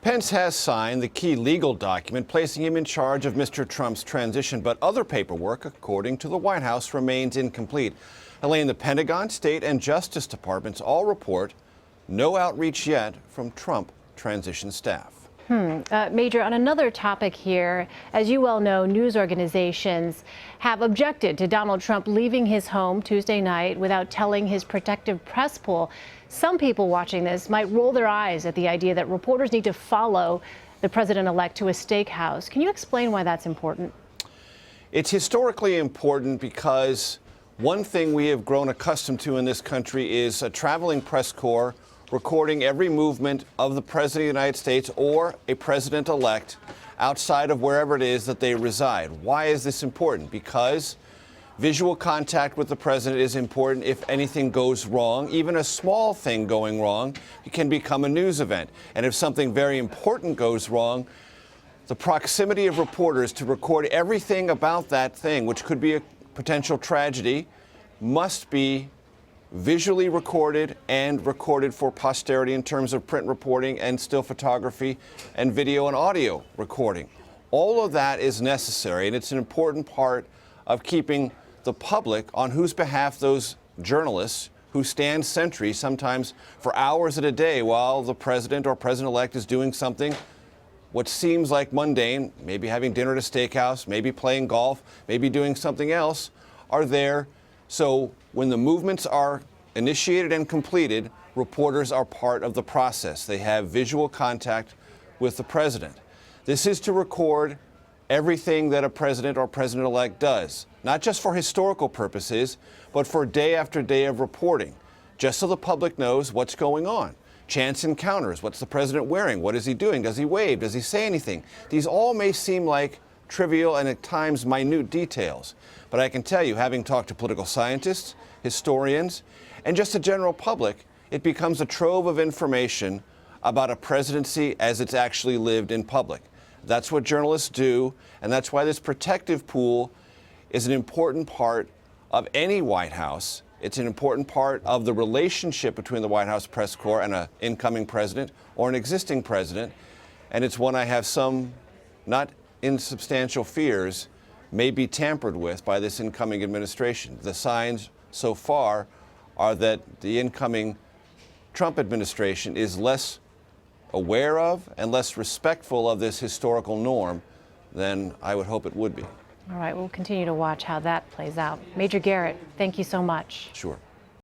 Pence has signed the key legal document placing him in charge of Mr. Trump's transition, but other paperwork, according to the White House, remains incomplete. Elaine, the Pentagon, State, and Justice Departments all report no outreach yet from Trump transition staff. Major, on another topic here, as you well know, news organizations have objected to Donald Trump leaving his home Tuesday night without telling his protective press pool. Some people watching this might roll their eyes at the idea that reporters need to follow the president-elect to a steakhouse. Can you explain why that's important? It's historically important because one thing we have grown accustomed to in this country is a traveling press corps recording every movement of the President of the United States or a president-elect outside of wherever it is that they reside. Why is this important? Because visual contact with the president is important if anything goes wrong. Even a small thing going wrong can become a news event. And if something very important goes wrong, the proximity of reporters to record everything about that thing, which could be a potential tragedy, must be visually recorded and recorded for posterity in terms of print reporting and still photography and video and audio recording. All of that is necessary, and it's an important part of keeping the public, on whose behalf those journalists who stand sentry sometimes for hours at a day while the president or president-elect is doing something what seems like mundane, maybe having dinner at a steakhouse, maybe playing golf, maybe doing something else, are there. So when the movements are initiated and completed, reporters are part of the process. They have visual contact with the president. This is to record everything that a president or president-elect does, not just for historical purposes, but for day after day of reporting, just so the public knows what's going on. Chance encounters. What's the president wearing? What is he doing? Does he wave? Does he say anything? These all may seem like trivial and at times minute details. But I can tell you, having talked to political scientists, historians, and just the general public, it becomes a trove of information about a presidency as it's actually lived in public. That's what journalists do, and that's why this protective pool is an important part of any White House. It's an important part of the relationship between the White House press corps and an incoming president or an existing president, and it's one I have some not insubstantial fears may be tampered with by this incoming administration. The signs so far are that the incoming Trump administration is less aware of and less respectful of this historical norm than I would hope it would be. All right, we'll continue to watch how that plays out. Major Garrett, thank you so much. Sure.